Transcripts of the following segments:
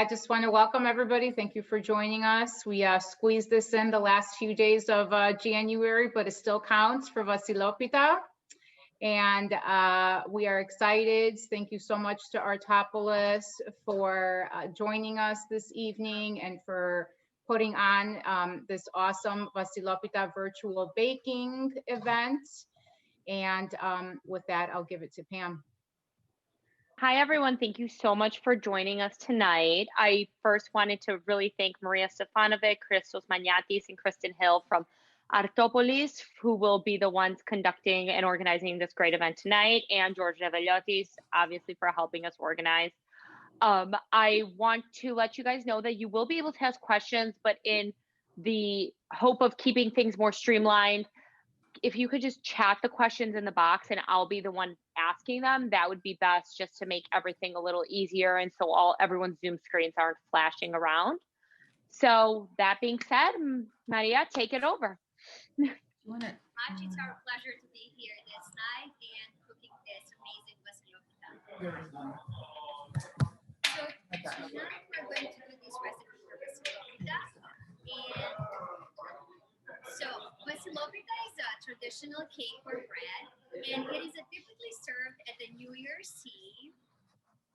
I just want to welcome everybody. Thank you for joining us. We squeezed this in the last few days of January, but it still counts for Vasilopita. And we are excited. Thank you so much to Artopolis for joining us this evening and for putting on this awesome Vasilopita virtual baking event. And with that, I'll give it to Pam. Hi, everyone. Thank you so much for joining us tonight. I first wanted to really thank Maria Stefanovic, Christos Magnatis, and Kristen Hill from Artopolis, who will be the ones conducting and organizing this great event tonight, and George Reveliotis, obviously, for helping us organize. I want to let you guys know that you will be able to ask questions, but in the hope of keeping things more streamlined, if you could just chat the questions in the box and I'll be the one asking them, that would be best, just to make everything a little easier and so everyone's Zoom screens aren't flashing around. So that being said, Maria, take it over. It's our pleasure to be here this night and cooking this amazing Vasilopita. So tonight we're going to do this recipe for Vasilopita. And so Vasilopita is a traditional cake or bread, and it is typically served at the New Year's Eve.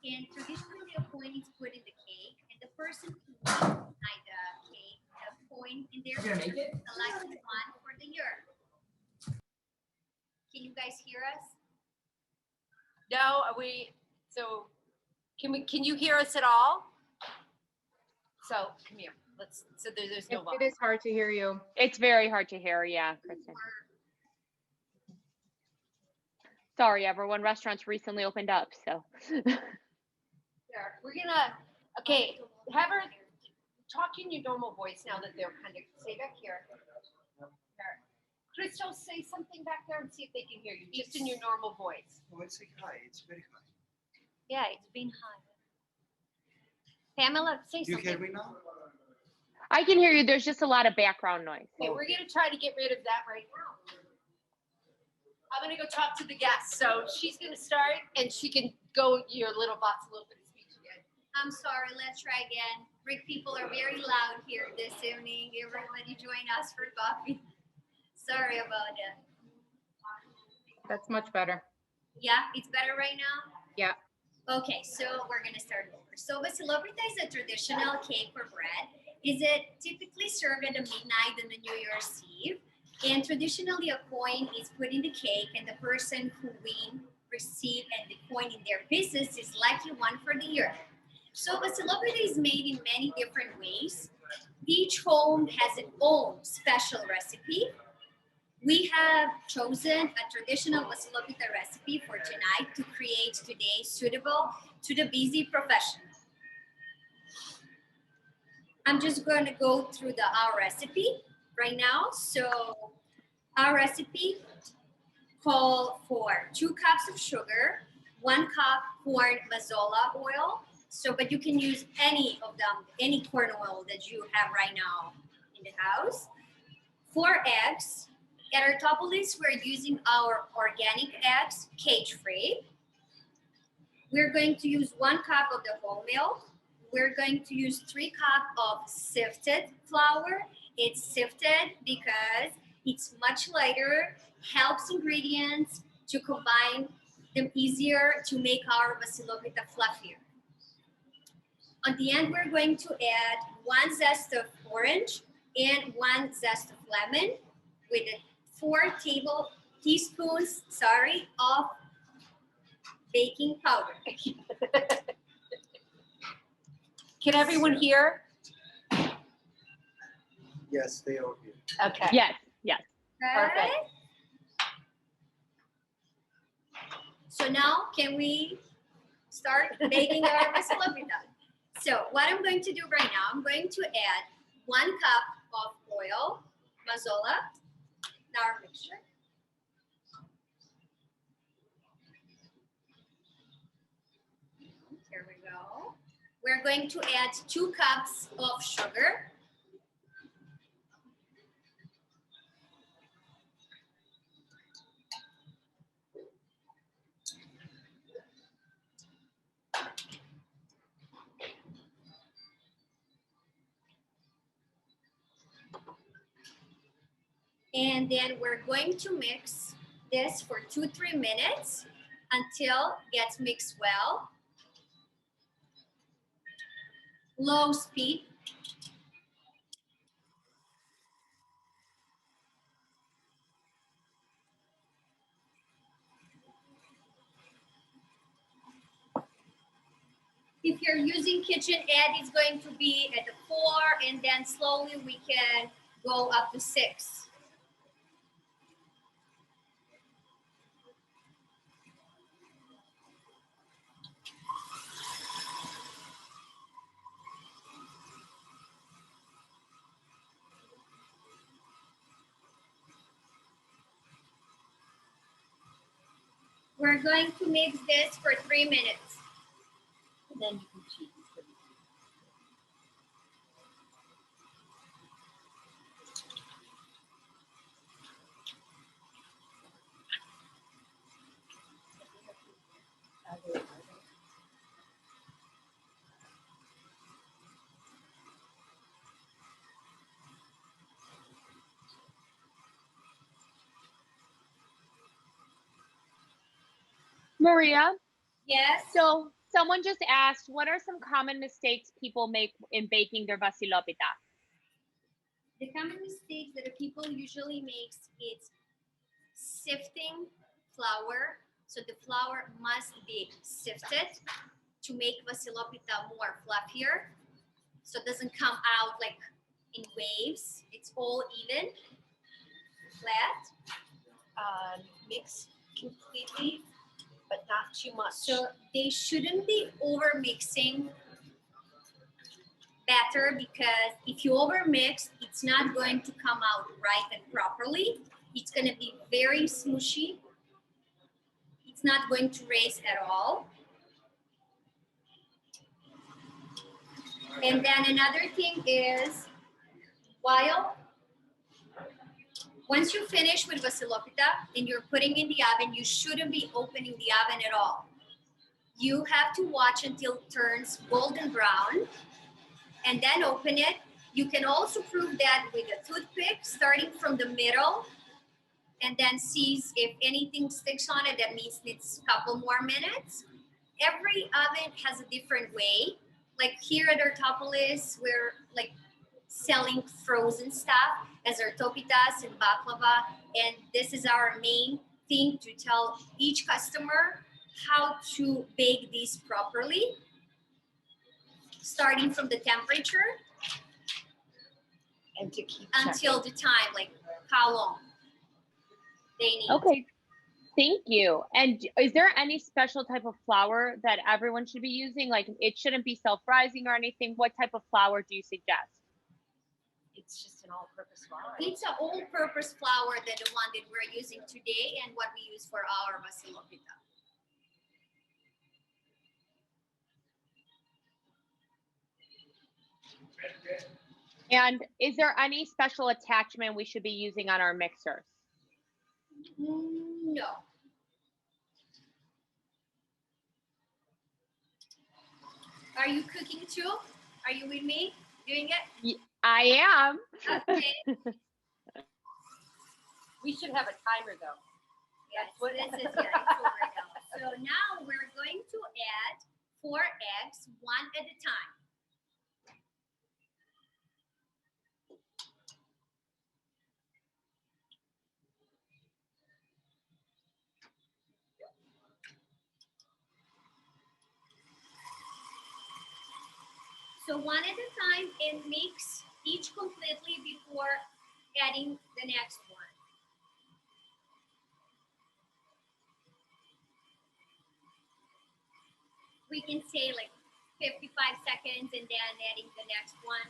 And traditionally, a coin is put in the cake, and the person who wins the cake, the coin in their hand, selects one for the year. Can you guys hear us? No, are we? So can you hear us at all? So come here. So there's no It is hard to hear you. It's very hard to hear, yeah, Kristen. Sorry, everyone. Restaurants recently opened up, so. We're gonna, okay, have her talk in your normal voice now that they're kind of, stay back here. Crystal, say something back there and see if they can hear you, just in your normal voice. Oh, it's like high. It's very high. Yeah, it's been high. Pamela, say something. You hear me now? I can hear you. There's just a lot of background noise. Okay, we're gonna try to get rid of that right now. I'm gonna go talk to the guests. So she's gonna start and she can go your little Vasilopita speech again. I'm sorry, let's try again. Greek people are very loud here this evening. Everybody join us for coffee. Sorry about that. That's much better. Yeah, it's better right now? Yeah. Okay, so we're gonna start over. So Vasilopita is a traditional cake or bread. Is it typically served at midnight on the New Year's Eve? And traditionally a coin is put in the cake and the person who wins receive and the coin in their pieces is lucky one for the year. So Vasilopita is made in many different ways. Each home has its own special recipe. We have chosen a traditional Vasilopita recipe for tonight to create today suitable to the busy profession. I'm just going to go through our recipe right now. So our recipe call for 2 cups of sugar, 1 cup corn mazola oil. So, but you can use any of them, any corn oil that you have right now in the house. 4 eggs. At Artopolis, we're using our organic eggs, cage-free. We're going to use 1 cup of the whole milk. We're going to use 3 cups of sifted flour. It's sifted because it's much lighter, helps ingredients to combine them easier to make our Vasilopita fluffier. On the end, we're going to add 1 zest of orange and 1 zest of lemon with 4 teaspoons of baking powder. Can everyone hear? Yes, they are here. Okay. Yes, yes. Perfect. So now, can we start baking our Vasilopita? So what I'm going to do right now, I'm going to add 1 cup of oil, mazola, in our mixture. Here we go. We're going to add 2 cups of sugar. And then we're going to mix this for 2-3 minutes until it gets mixed well. Low speed. If you're using KitchenAid, it's going to be at the 4, and then slowly we can go up to 6. We're going to mix this for 3 minutes. And then you can cheese. Maria, Yes. so someone just asked, what are some common mistakes people make in baking their Vasilopita? The common mistakes that the people usually make is sifting flour. So the flour must be sifted to make Vasilopita more fluffier. So it doesn't come out like in waves. It's all even, flat. Mix completely, but not too much. So they shouldn't be over mixing batter, because if you over mix, it's not going to come out right and properly. It's going to be very smushy. It's not going to raise at all. And then another thing is, once you finish with Vasilopita and you're putting in the oven, you shouldn't be opening the oven at all. You have to watch until it turns golden brown and then open it. You can also prove that with a toothpick, starting from the middle, and then sees if anything sticks on it. That means it's a couple more minutes. Every oven has a different way. Like here at Artopolis, we're like selling frozen stuff as Artopitas and baklava, and this is our main thing, to tell each customer how to bake these properly, starting from the temperature And to keep until the time, like how long they need. Okay, thank you. And is there any special type of flour that everyone should be using? Like, it shouldn't be self-rising or anything. What type of flour do you suggest? It's just an all-purpose flour. It's an all-purpose flour, that the one that we're using today and what we use for our Vasilopita. And is there any special attachment we should be using on our mixers? No. Are you cooking too? Are you with me doing it? I am. Okay. We should have a timer though. Yes, this is here. It's over now. So now we're going to add 4 eggs, one at a time. So one at a time, and mix each completely before adding the next one. We can say like 55 seconds and then adding the next one.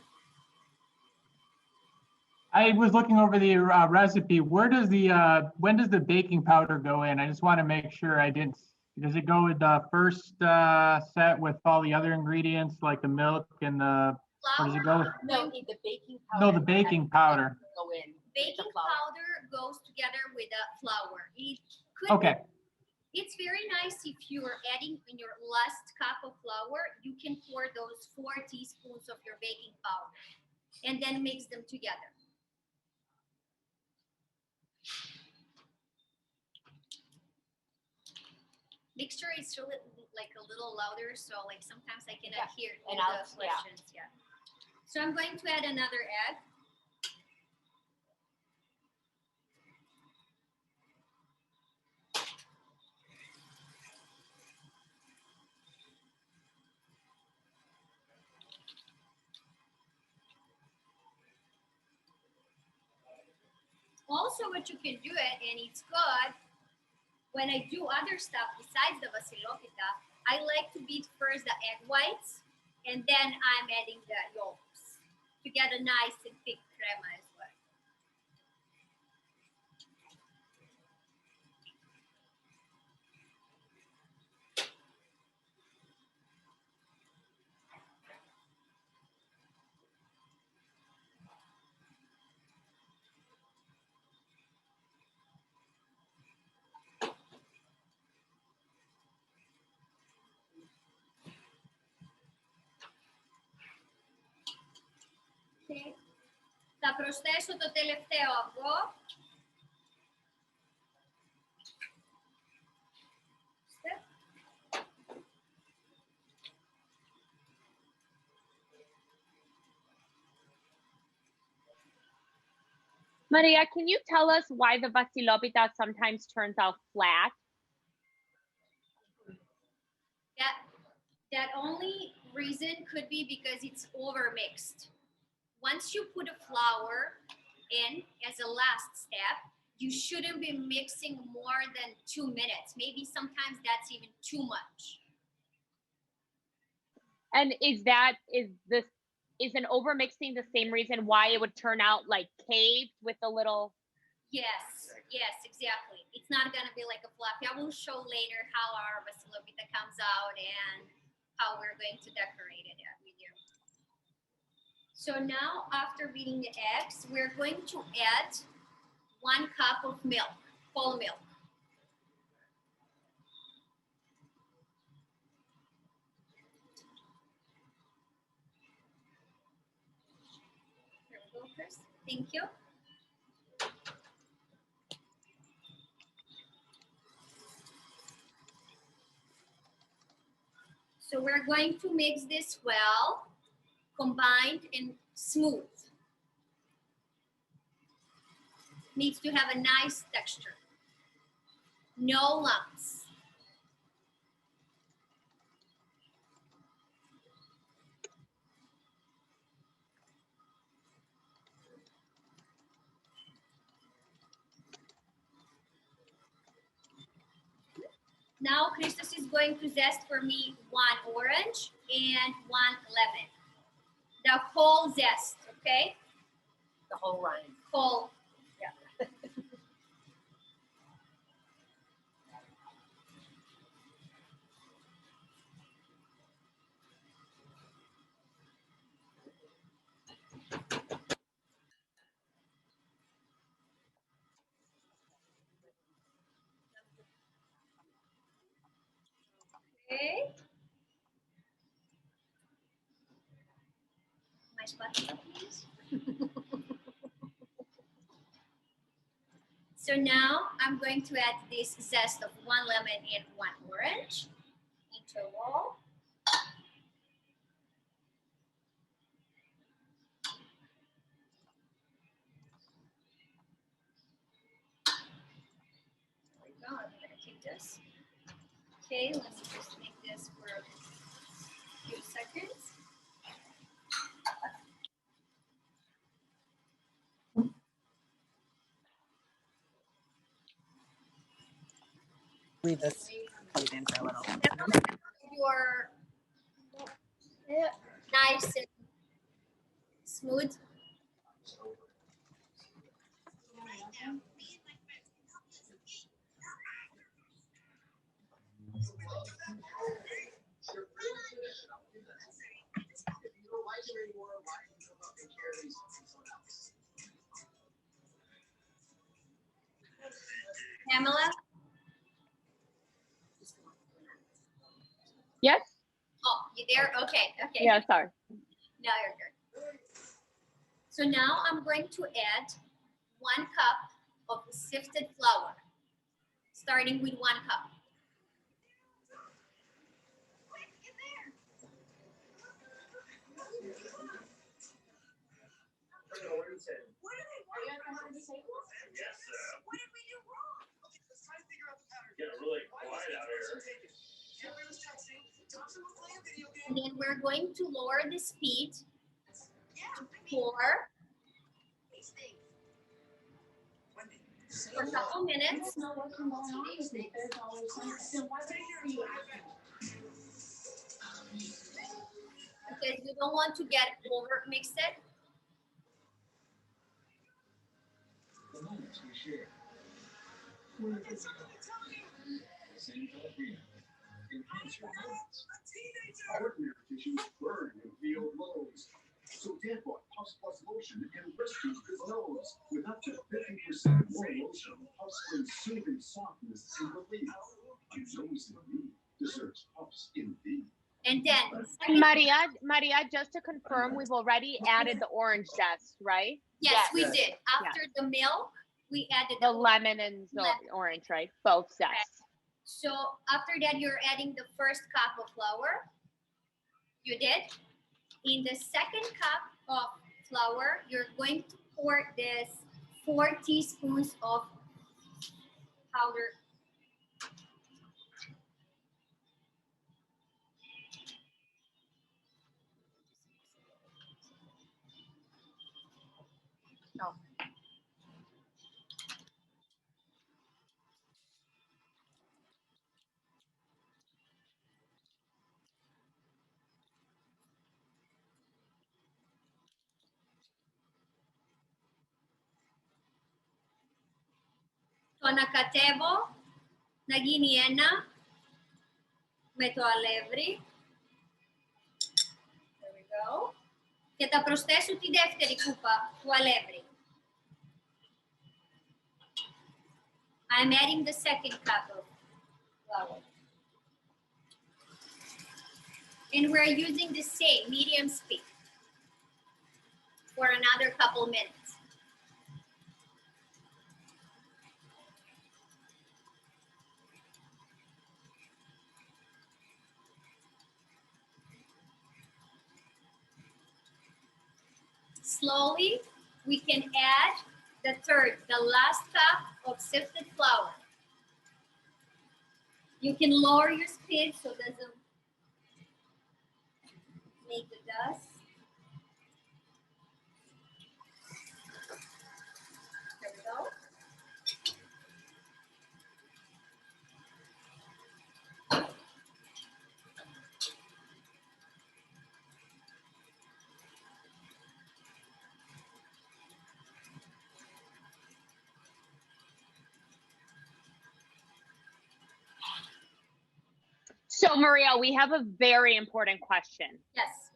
I was looking over the recipe. Where does the when does the baking powder go in? I just want to make sure I didn't. Does it go with the first set with all the other ingredients like the milk and the? Or does it go with, No, the baking powder. no, the baking powder. Go in. Baking powder goes together with the flour. It could Okay. It's very nice if you are adding in your last cup of flour, you can pour those 4 teaspoons of your baking powder and then mix them together. mixture is really like a little louder, so like sometimes I cannot hear all and the I'll- yeah. questions. Yeah. So I'm going to add another egg. Also, what you can do it, and it's good, when I do other stuff besides the Vasilopita, I like to beat first the egg whites, and then I'm adding the yolks to get a nice and thick crema as well. Okay. Θα προσθέσω το τελευταίο αυγό. Maria, can you tell us why the Vasilopita sometimes turns out flat? That only reason could be because it's overmixed. Once you put a flour in as a last step, you shouldn't be mixing more than 2 minutes. Maybe sometimes that's even too much. And is an overmixing the same reason why it would turn out like caved with a little? Yes, exactly. It's not gonna be like a fluffy. I will show later how our Vasilopita comes out and how we're going to decorate it with you. So now, after beating the eggs, we're going to add 1 cup of milk, whole milk. Here we go, Chris. Thank you. So we're going to mix this well, combined and smooth. Needs to have a nice texture. No lumps. Now Christos is going to zest for me 1 orange and 1 lemon. The whole zest, okay? The whole rind. Whole, yeah. Okay. My spatula, please. So now I'm going to add this zest of 1 lemon and 1 orange into a bowl. There we go. I'm going to keep this. Okay, let me just make this for a few seconds. Leave this plugged in for a little. Your nice and smooth. Pamela? Yes? Oh, you there? Okay. Yeah, sorry. Now you're good. So now I'm going to add 1 cup of sifted flour, starting with 1 cup. And then we're going to lower the speed to 4 for a couple minutes. Because you don't want to get over mixed. Ordinary tissues burn and feel blows. So Tampon Puffs Plus Lotion and rescues good nose with up to 50% more lotion. Puffs bring soothing softness and relief. A nose in me deserves puffs indeed. And then Maria, just to confirm, we've already added the orange zest, right? yes, we did. After the milk, we added The lemon and the orange, right? Both zests. So after that, you're adding the first cup of flour. You did. In the second cup of flour, you're going to pour this 4 teaspoons of powder. Το ανακατεύω να γίνει ένα με το αλεύρι. There we go. Και θα προσθέσω τη δεύτερη κούπα του αλεύρι. I'm adding the second cup of flour. And we're using the same medium speed for another couple minutes. Slowly, we can add the last cup of sifted flour. You can lower your speed so it doesn't make the dust. There we go. So Maria, we have a very important question. Yes.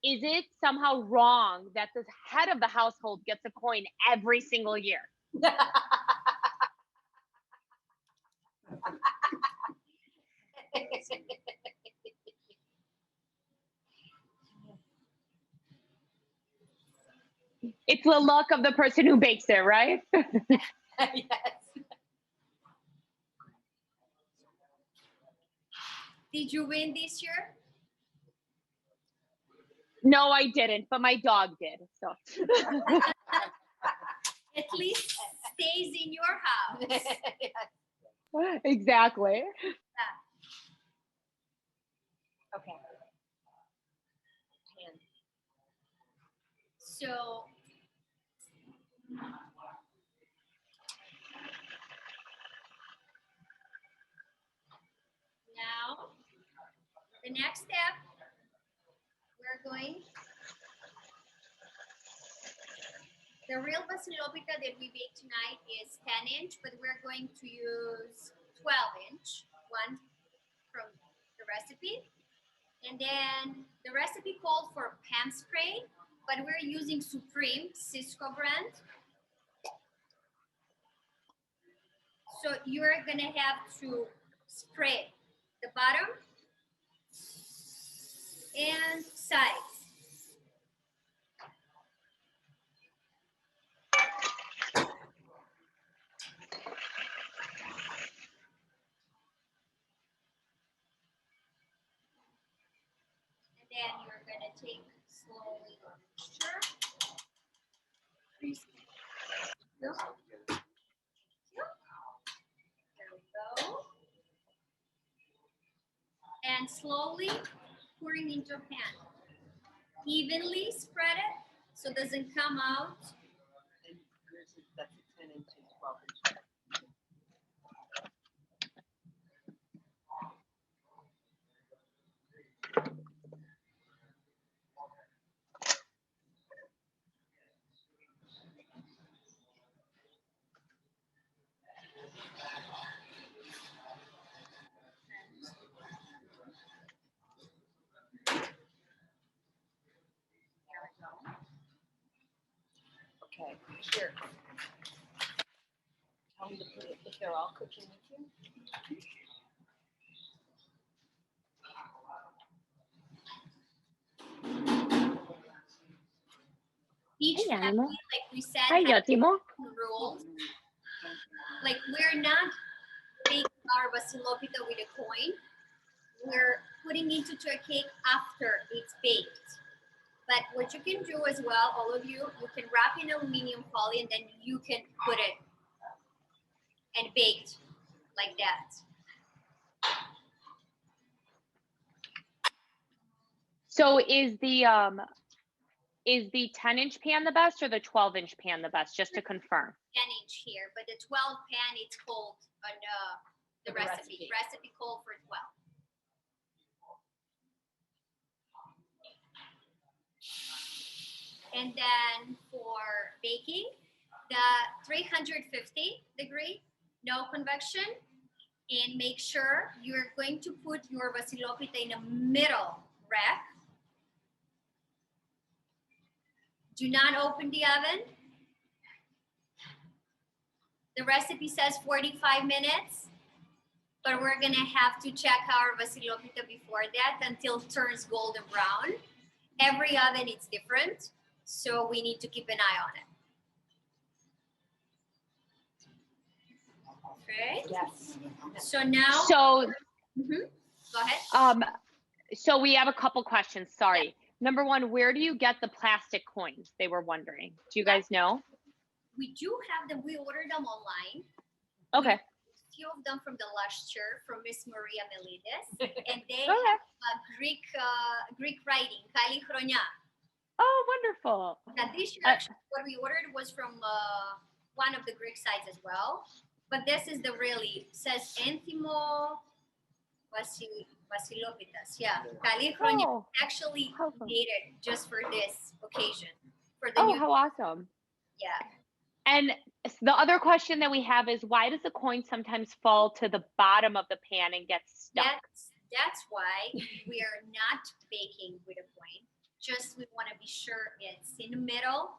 Is it somehow wrong that the head of the household gets a coin every single year? It's the luck of the person who bakes it, right? Yes. Did you win this year? No, I didn't, but my dog did. So At least stays in your house. exactly. Okay. So now the next step, we're going. The real Vasilopita that we bake tonight is 10-inch, but we're going to use 12-inch, one from the recipe. And then the recipe called for Pam spray, but we're using Supreme Cisco brand. So you're gonna have to spray the bottom and sides. And then you're gonna take slowly the mixture. There we go. And slowly pouring into a pan. Evenly spread it so it doesn't come out. And yours is, that's a 10 inch and 12 inch. Okay, here. Tell me to put it if they're all cooking with you. Each Hey, family, Anima. like we said, Hi, has Yatimo. rules. Like we're not baking our Vasilopita with a coin. We're putting it into a cake after it's baked. But what you can do as well, all of you, you can wrap in aluminum foil and then you can put it and baked like that. So is the 10-inch pan the best or the 12-inch pan the best, just to confirm? 10-inch here, but the 12 pan, it's called on the recipe. Recipe called for 12. And then for baking, the 350 degree, no convection, and make sure you're going to put your Vasilopita in a middle rack. Do not open the oven. The recipe says 45 minutes, but we're gonna have to check our Vasilopita before that until it turns golden brown. Every oven is different, so we need to keep an eye on it. Okay. Yes. So now. So, Go ahead. So we have a couple questions. Sorry. Number one, where do you get the plastic coins? They were wondering. Do you guys know? We do have them. We ordered them online. Okay. A few of them from the lustre from Miss Maria Melides, and they Okay. have Greek writing, Kali Chronia. Oh, wonderful. Now this year, actually, what we ordered was from one of the Greek sites as well, but this is the really says Enthimo Vasilopitas. Yeah, Kali Chronia Oh, actually how fun. created just for this occasion for the Oh, new. how awesome. Yeah. And the other question that we have is, why does the coin sometimes fall to the bottom of the pan and get stuck? That's why we are not baking with a coin. Just we want to be sure it's in the middle.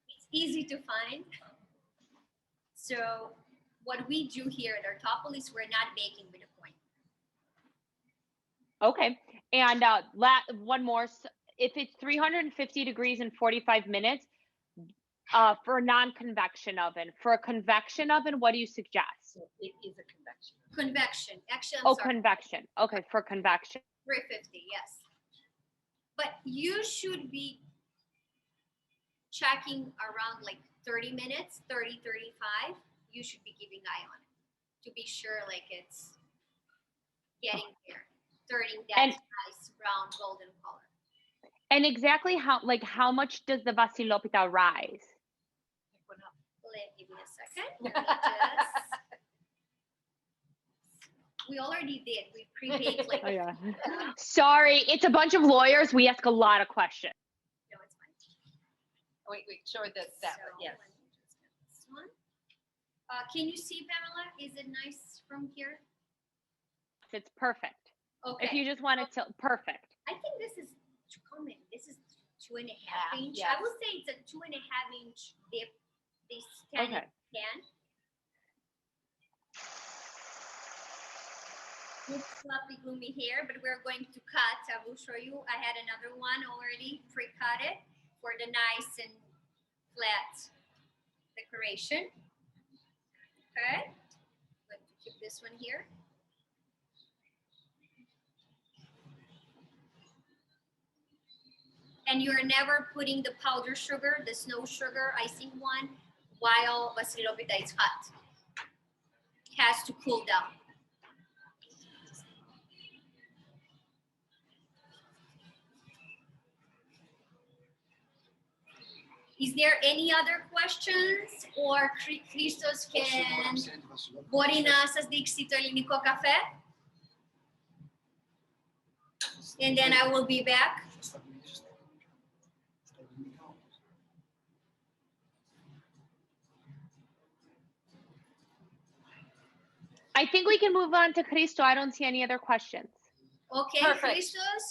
It's easy to find. So what we do here at Artopolis, we're not baking with a coin. Okay. And one more. If it's 350 degrees in 45 minutes, for a non-convection oven. For a convection oven, what do you suggest? It is a convection. Convection. Actually, I'm sorry. Convection. Okay, for convection. 350, yes. But you should be checking around like 30 minutes, 30, 35. You should be keeping eye on it to be sure like it's getting there, turning that nice brown golden color. And exactly how much does the Vasilopita rise? Give me a second. Let me we already did. We pre-baked like. Oh, yeah. Sorry, it's a bunch of lawyers. We ask a lot of questions. No, it's fine. Wait, show her that So, one. Yes. let me just get this one. Can you see, Pamela? Is it nice from here? It's perfect. Okay. If you just want it to, perfect. I think this is common. This is 2.5 inch. Yes. I would say it's a 2.5 inch dip. This 10 Okay. can. Looks fluffy, gloomy here, but we're going to cut. I will show you. I had another one already pre-cut it for the nice and flat decoration. Okay. I'm going to keep this one here. And you're never putting the powdered sugar, the snow sugar, icing one, while Vasilopita is hot. It has to cool down. Is there any other questions or Christos can μπορεί να σας δείξει το ελληνικό καφέ? And then I will be back. I think we can move on to Christo. I don't see any other questions. Okay, Perfect. Christos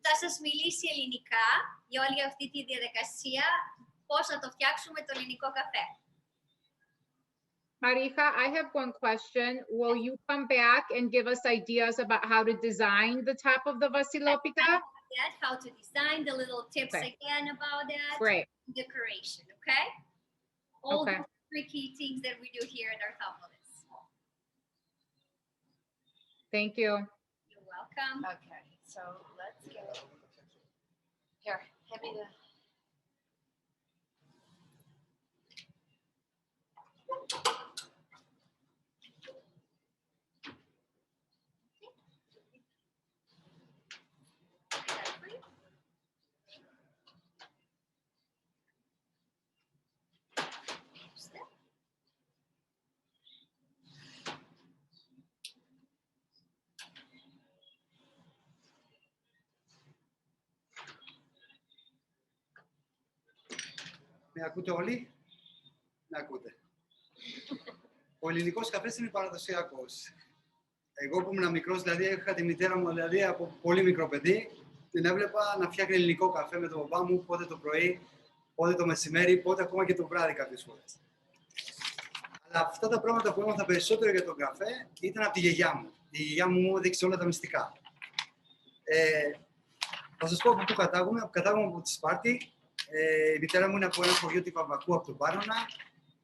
θα σας μιλήσει ελληνικά για όλη αυτή τη διαδικασία, πώς θα το φτιάξουμε το ελληνικό καφέ. Marija, I have one question. Will you come back and give us ideas about how to design the top of the Vasilopita? How to design, the little tips Okay. again about that. Great. Decoration, okay? All Okay. the tricky things that we do here in Artopolis. Thank you. You're welcome. Okay, so let's go. Here, hand me the. Με ακούτε όλοι? Με ακούτε. Ο ελληνικός καφές είναι παραδοσιακός. Εγώ που ήμουν μικρός, δηλαδή είχα τη μητέρα μου δηλαδή, από πολύ μικρό παιδί, την έβλεπα να φτιάχνει ελληνικό καφέ με τον παπά μου, πότε το πρωί, πότε το μεσημέρι, πότε ακόμα και το βράδυ κάποιες φορές. Αλλά αυτά τα πράγματα που έμαθα περισσότερο για τον καφέ ήταν από τη γιαγιά μου. Η γιαγιά μου έδειξε όλα τα μυστικά. Θα σας πω από πού κατάγομαι. Κατάγομαι από τη Σπάρτη. Η μητέρα μου είναι από ένα χωριό του Παπακού, από τον Πάρονα,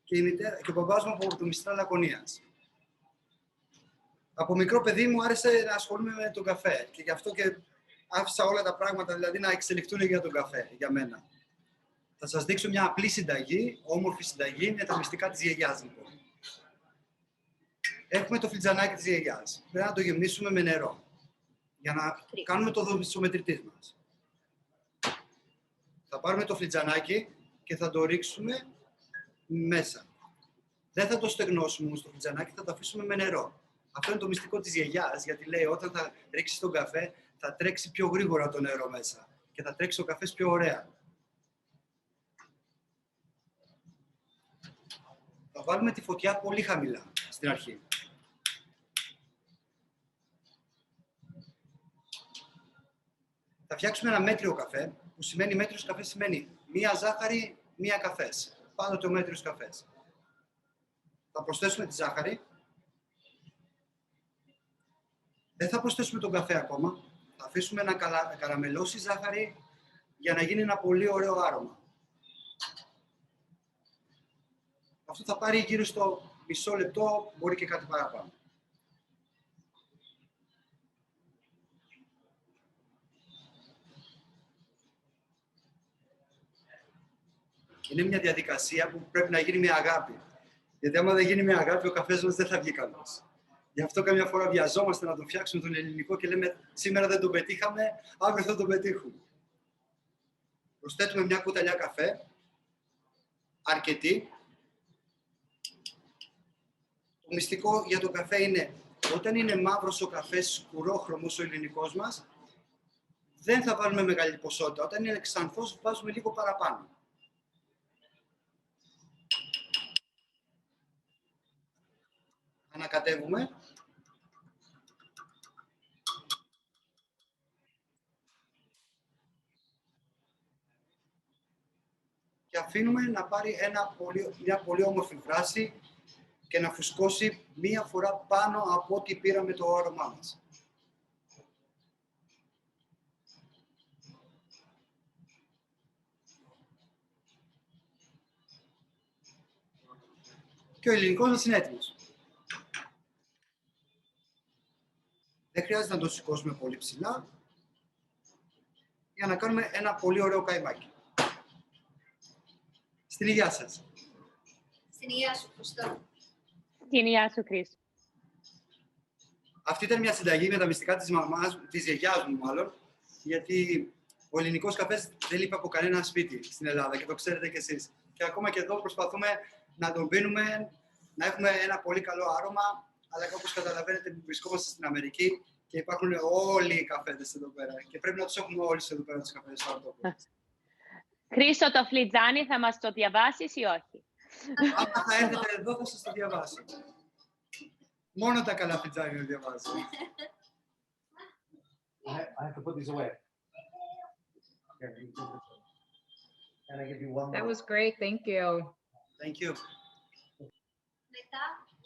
και ο μπαμπάς μου από το Μιστρά Λακωνίας. Από μικρό παιδί μου άρεσε να ασχολούμαι με τον καφέ και γι' αυτό και άφησα όλα τα πράγματα δηλαδή να εξελιχθούν για τον καφέ, για μένα. Θα σας δείξω μια απλή συνταγή, όμορφη συνταγή, με τα μυστικά της γιαγιάς λοιπόν. Έχουμε το φλιτζανάκι της γιαγιάς. Πρέπει να το γεμίσουμε με νερό για να κάνουμε το δοσομετρητή μας. Θα πάρουμε το φλιτζανάκι και θα το ρίξουμε μέσα. Δεν θα το στεγνώσουμε όμως το φλιτζανάκι, θα το αφήσουμε με νερό. Αυτό είναι το μυστικό της γιαγιάς, γιατί λέει όταν θα ρίξεις τον καφέ θα τρέξει πιο γρήγορα το νερό μέσα και θα τρέξει ο καφές πιο ωραία. Θα βάλουμε τη φωτιά πολύ χαμηλά στην αρχή. Θα φτιάξουμε ένα μέτριο καφέ, που σημαίνει μέτριος καφές σημαίνει μία ζάχαρη, μία καφές. Πάντοτε ο μέτριος καφές. Θα προσθέσουμε τη ζάχαρη. Δεν θα προσθέσουμε τον καφέ ακόμα. Θα αφήσουμε να καραμελώσει η ζάχαρη για να γίνει ένα πολύ ωραίο άρωμα. Αυτό θα πάρει γύρω στο μισό λεπτό, μπορεί και κάτι παραπάνω. Είναι μια διαδικασία που πρέπει να γίνει με αγάπη. Γιατί άμα δεν γίνει με αγάπη, ο καφές μας δεν θα βγει καλός. Γι' αυτό καμιά φορά βιαζόμαστε να τον φτιάξουμε τον ελληνικό και λέμε σήμερα δεν τον πετύχαμε, αύριο θα τον πετύχουμε. Προσθέτουμε μια κουταλιά καφέ, αρκετή. Το μυστικό για τον καφέ είναι όταν είναι μαύρος ο καφές, σκουρόχρωμος ο ελληνικός μας, δεν θα βάλουμε μεγάλη ποσότητα. Όταν είναι ξανθός, βάζουμε λίγο παραπάνω. Ανακατεύουμε. Και αφήνουμε να πάρει μια πολύ όμορφη βράση και να φουσκώσει μία φορά πάνω από ό,τι πήραμε το άρωμά μας. Και ο ελληνικός μας είναι έτοιμος. Δεν χρειάζεται να το σηκώσουμε πολύ ψηλά για να κάνουμε ένα πολύ ωραίο καϊμάκι. Στην υγεία σας. Στην υγεία σου, Χριστό. Στην υγεία σου, Χρήστο. Αυτή ήταν μια συνταγή με τα μυστικά της γιαγιάς μου μάλλον, γιατί Ο ελληνικός καφές δεν λείπει από κανένα σπίτι στην Ελλάδα και το ξέρετε κι εσείς. Και ακόμα και εδώ προσπαθούμε να τον πίνουμε, να έχουμε ένα πολύ καλό άρωμα, αλλά όπως καταλαβαίνετε βρισκόμαστε στην Αμερική και υπάρχουν όλοι οι καφέδες εδώ πέρα και πρέπει να τους έχουμε όλους εδώ πέρα τους καφέδες στο Artopolis. Χρήστο, το φλιτζάνι θα μας το διαβάσεις ή όχι? Άμα θα έρθετε εδώ θα σας το διαβάσω. Μόνο τα καλά φλιτζάνια διαβάζω. I have to put these away. Here, you take this one. And I give you one That more. was great. Thank you. Thank you.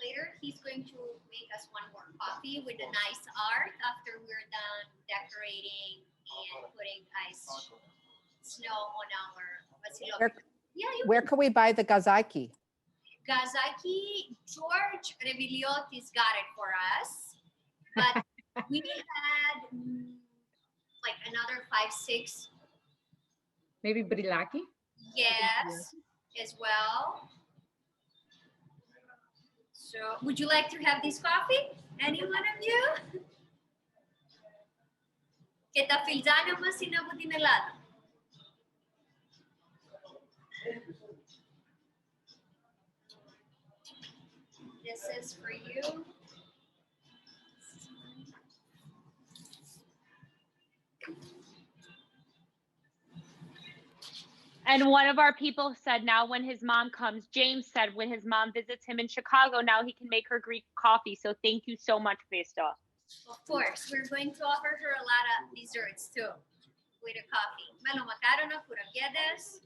Later, he's going to make us one more coffee with a nice art after we're done decorating and putting ice snow on our Vasilopita. Yeah, Where can we buy the gazaki? Gazaki, George Reviliotis got it for us, but we had like another 5, 6. Maybe Brilaki? Yes, as well. So, would you like to have this coffee? Any one of you? Και τα φιλτζάνια μας είναι από την Ελλάδα. This is for you. And one of our people said now when his mom comes, James said when his mom visits him in Chicago, now he can make her Greek coffee. So thank you so much, Christo. Of course, we're going to offer her a lot of desserts too with a coffee. Malo macarona, curanguedas.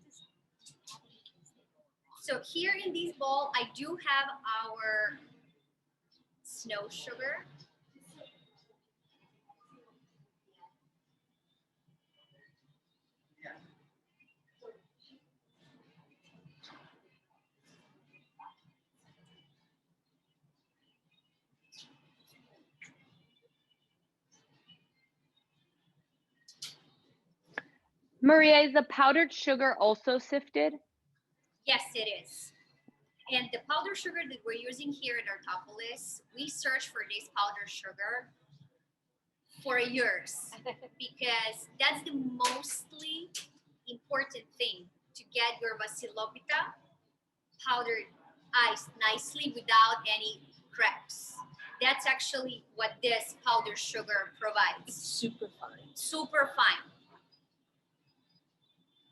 So here in this bowl, I do have our snow sugar. Maria, is the powdered sugar also sifted? Yes, it is. And the powdered sugar that we're using here at Artopolis, we searched for this powdered sugar for years because that's the mostly important thing to get your Vasilopita powdered iced nicely without any cracks. That's actually what this powdered sugar provides. It's super fine. Super fine.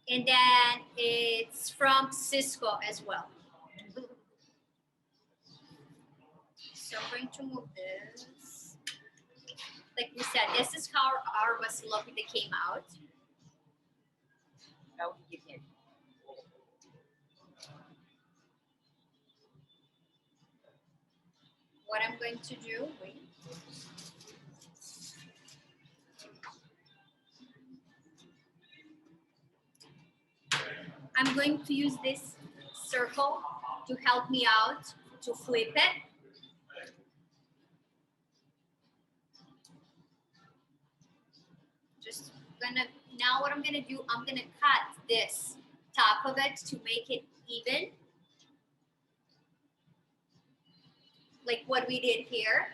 And then it's from Cisco as well. So I'm going to move this. Like we said, this is how our Vasilopita came out. No, you can't. What I'm going to do, wait. I'm going to use this circle to help me out to flip it. Just gonna, now what I'm gonna do, I'm gonna cut this top of it to make it even. Like what we did here.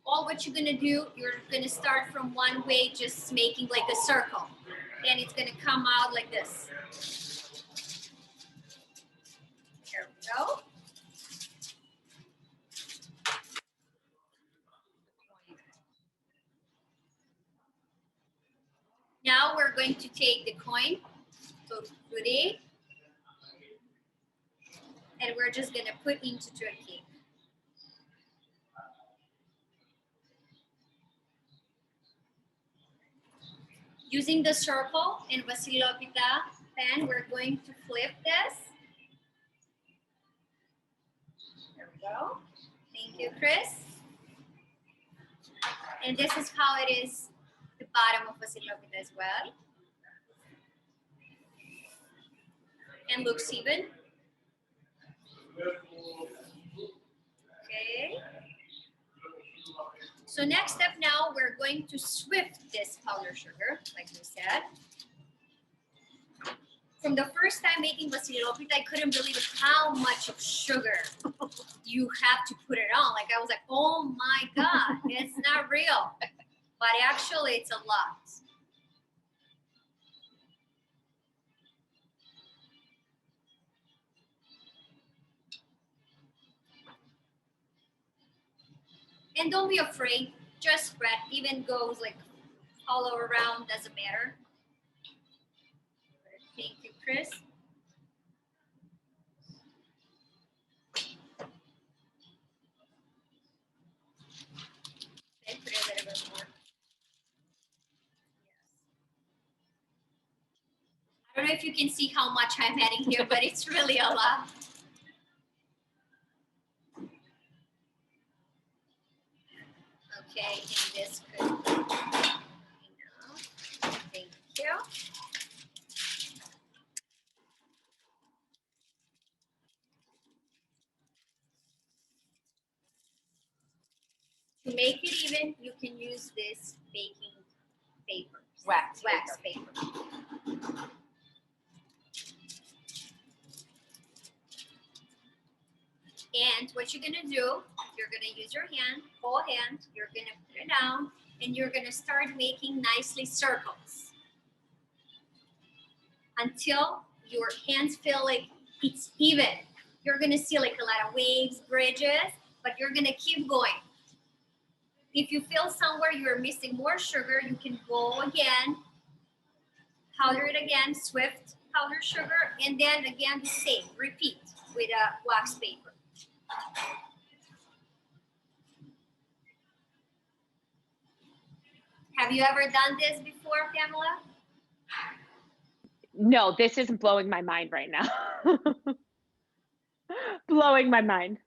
All what you're gonna do, you're gonna start from one way, just making like a circle. Then it's gonna come out like this. There we go. Now we're going to take the coin, so today, and we're just gonna put into Turkey. Using the circle in Vasilopita pen, we're going to flip this. There we go. Thank you, Chris. And this is how it is, the bottom of Vasilopita as well. And looks even. Okay. So next step now, we're going to swift this powdered sugar, like we said. From the first time making Vasilopita, I couldn't believe how much sugar you have to put it on. Like I was like, oh my God, it's not real. But actually it's a lot. And don't be afraid, just spread, even goes like all around, doesn't matter. Thank you, Chris. Okay, put a little bit more. I don't know if you can see how much I'm adding here, but it's really a lot. Okay, and this could be enough. Thank you. To make it even, you can use this baking paper. Wax paper. And what you're gonna do, you're gonna use your hand, whole hand, you're gonna put it down, and you're gonna start making nicely circles until your hands feel like it's even. You're gonna see like a lot of waves, bridges, but you're gonna keep going. If you feel somewhere you're missing more sugar, you can go again, powder it again, swift powder sugar, and then again the same, repeat with a wax paper. Have you ever done this before, Pamela? No, this isn't blowing my mind right now. Blowing my mind.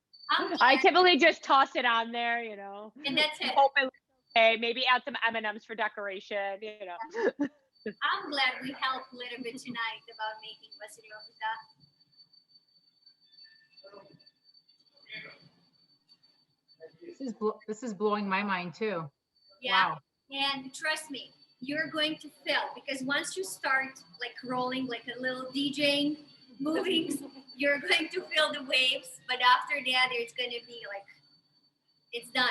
I typically just toss it on there, you know. And that's it. Hope it looks okay. Maybe add some M&Ms for decoration, you know. I'm glad we helped a little bit tonight about making Vasilovita. This is blowing my mind too. Yeah. Wow. And trust me, you're going to feel, because once you start like rolling like a little DJing, moving, you're going to feel the waves. But after that, it's going to be like, it's done.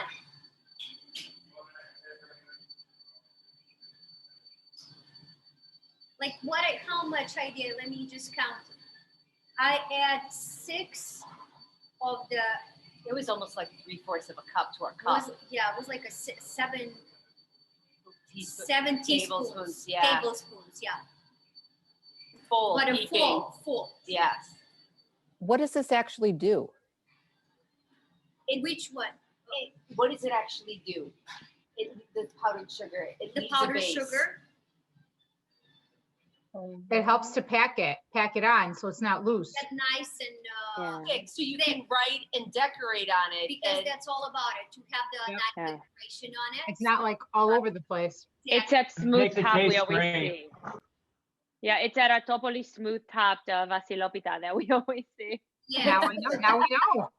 Like how much I did, let me just count. I add 6 of the. It was almost like 3/4 of a cup to our cup. It was like a 7 Tablespoons, teaspoons. yeah. Tablespoons, yeah. Full. But a heaping. full. Yes. What does this actually do? In which one? What does it actually do? The powdered sugar. It The leaves a powdered base. sugar. It helps to pack it on so it's not loose. That's nice and Okay, so you can write and decorate on it. because and that's all about it, to have the Yep. nice Yeah. decoration on it. It's not like all over the place. It's that smooth makes it top we taste always great. see. Yeah, it's that Artopolis smooth top, the Vasilopita that we always see. Yeah, Now I know. Now we know.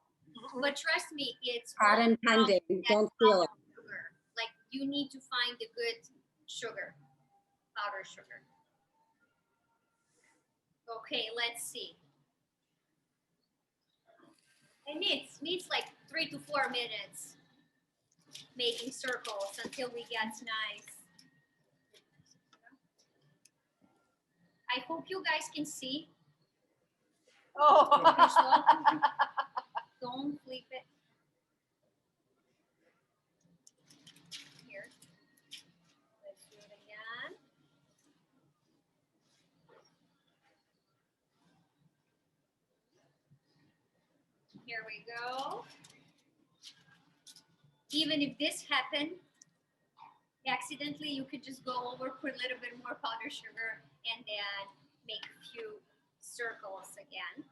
but trust me, it's Hot all and about pending, that don't feel it. powdered sugar. Like you need to find the good sugar, powdered sugar. Okay, let's see. It needs like 3 to 4 minutes making circles until we get nice. I hope you guys can see. Oh. Don't flip it. Here. Let's do it again. Here we go. Even if this happened accidentally, you could just go over, put a little bit more powdered sugar, and then make a few circles again.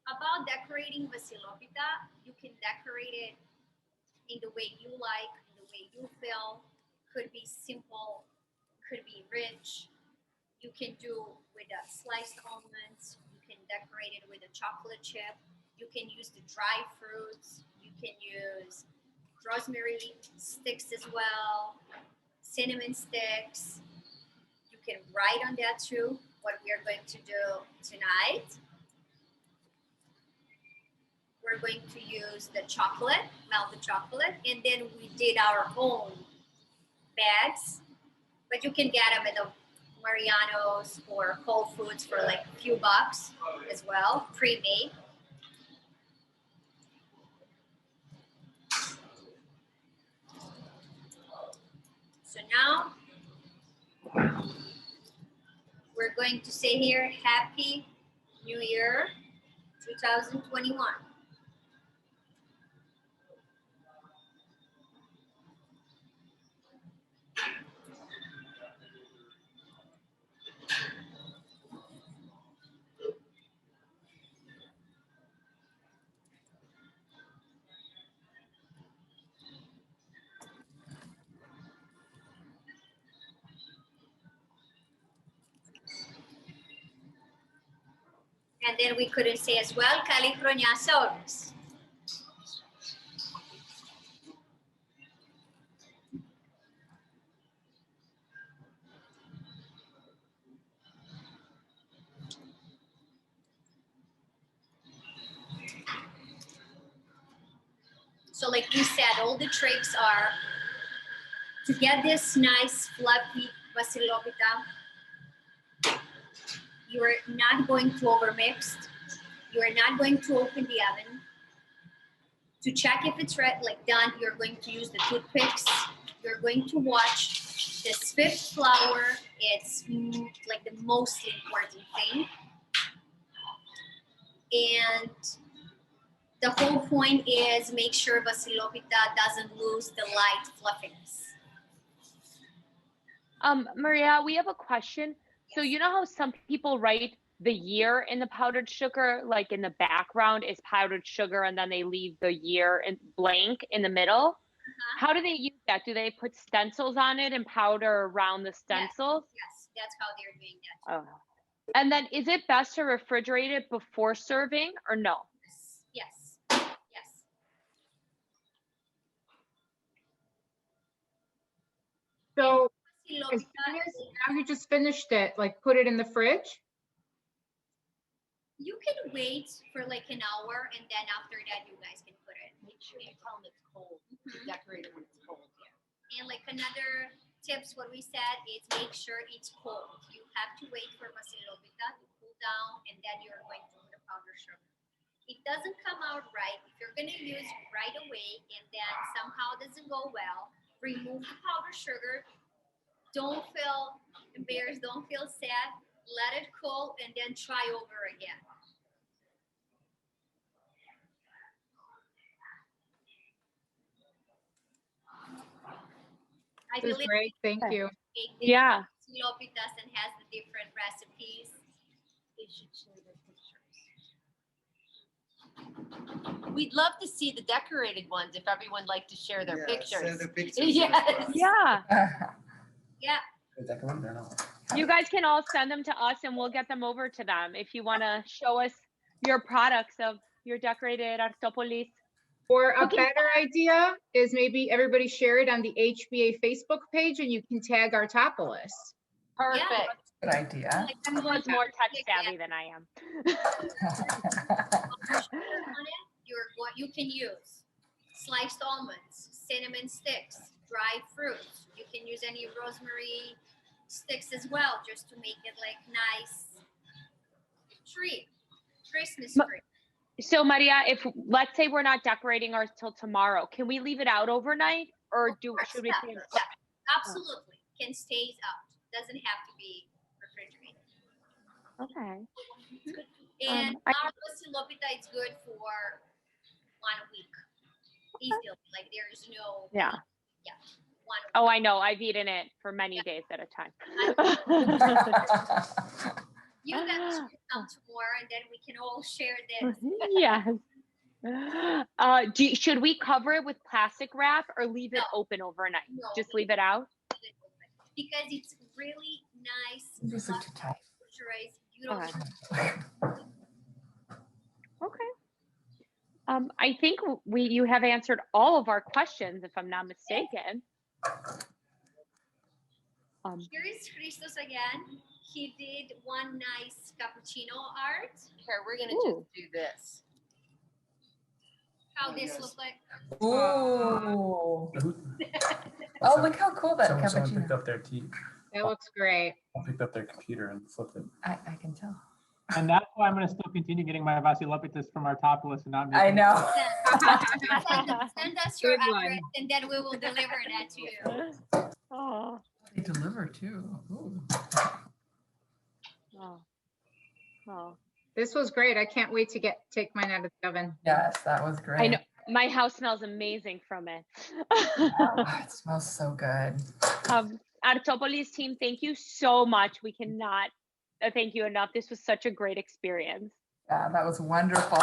About decorating Vasilopita, you can decorate it in the way you like, in the way you feel. Could be simple, could be rich. You can do with sliced almonds. You can decorate it with a chocolate chip. You can use the dry fruits. You can use rosemary sticks as well, cinnamon sticks. You can write on that too, what we are going to do tonight. We're going to use the chocolate, melted chocolate, and then we did our own bags, but you can get them at the Mariano's or Whole Foods for like a few bucks as well, pre-made. So now we're going to say here, Happy New Year 2021. And then we couldn't say as well, Calicroniasaurus. So like we said, all the tricks are to get this nice fluffy Vasilopita. You're not going to overmix. You're not going to open the oven. To check if it's done, you're going to use the toothpicks. You're going to watch the fifth flour. It's like the most important thing. And the whole point is make sure Vasilopita doesn't lose the light fluffiness. Maria, we have a question. So you know how some people write the year in the powdered sugar, like in the background is powdered sugar, and then they leave the year in blank in the middle? How do they use that? Do they put stencils on it and powder around the stencils? Yes, that's how they're doing that. Oh. And then is it best to refrigerate it before serving or no? Yes. Yes. So as soon as now you just finished it, like put it in the fridge? You can wait for like an hour, and then after that, you guys can put it. Make sure you tell them it's cold. Decorate it when it's cold. And like another tips, what we said is make sure it's cold. You have to wait for Vasilopita to cool down, and then you're going to put the powdered sugar. It doesn't come out right. If you're going to use right away and then somehow doesn't go well, remove the powdered sugar. Don't feel embarrassed. Don't feel sad. Let it cool and then try over again. I This is believe great. Thank you. Yeah. Vasilopitas and has the different recipes. They should share their pictures. We'd love to see the decorated ones if everyone liked to share their pictures. Share the pictures. Yes. Yeah. Yeah. You guys can all send them to us and we'll get them over to them if you want to show us your products of your decorated Artopolis. Or a better idea is maybe everybody share it on the HBA Facebook page and you can tag Artopolis. Perfect. Yeah. Good idea. Everyone's more tech savvy than I am. You can use sliced almonds, cinnamon sticks, dried fruits. You can use any rosemary sticks as well, just to make it like nice Christmas tree. So Maria, if let's say we're not decorating ours till tomorrow, can we leave it out overnight or should we? Yeah, absolutely. Can stay out. Doesn't have to be refrigerated. Okay. And our Vasilopita is good for 1 week. Easily. Like there's no. Yeah. 1 week. Oh, I know. I've eaten it for many days at a time. You guys should come tomorrow, and then we can all share this. Yes. Should we cover it with plastic wrap or leave it open overnight? No, Just leave it out? Because it's really nice. These are too tight. You don't Okay. I think you have answered all of our questions, if I'm not mistaken. Here is Christos again. He did one nice cappuccino art. Here, we're gonna Ooh. just do this. How this look like? Ooh. Oh, look how cool that Someone cappuccino. picked up their tea. That looks great. Picked up their computer and flipped it. I can tell. And that's why I'm going to still continue getting my Vasilopitas from Artopolis and not. I making- know. Send us your Good one. address and then we will deliver that to you. Oh, They deliver too. Ooh. oh, oh. This was great. I can't wait to take mine out of the oven. Yes, that was great. I know my house smells amazing from it. Oh, it smells so good. Artopolis team, thank you so much. We cannot thank you enough. This was such a great experience. Yeah, that was wonderful.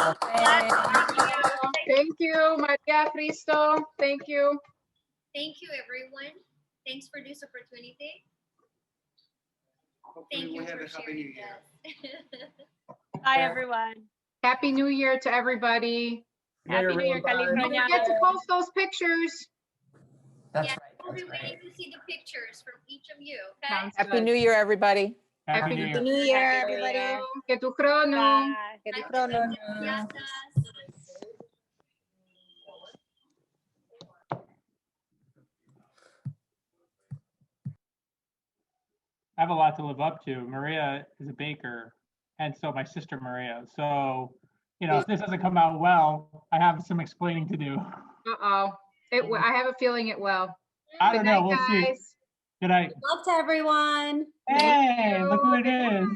Thank you, Maria Cristo. Thank you. Thank you, everyone. Thanks for this opportunity. Hopefully Thank we you have for a happy sharing new year. this. Bye, everyone. Happy New Year to everybody. Happy New Year, Don't California. forget to post those pictures. That's Yeah, right. we'll be That's waiting right. to see the pictures from each of you. Okay. Sounds Happy good. New Year, everybody. Happy New Year. New Year, Happy New everybody. Year. Que tu chrono. Bye. Happy Chrono. Fiestas. I have a lot to live up to. Maria is a baker, and so my sister Maria. So, if this doesn't come out well, I have some explaining to do. Uh-oh. I have a feeling it will. I Good don't know. night, We'll see. guys. Good night. Love to everyone. Hey, look who it is.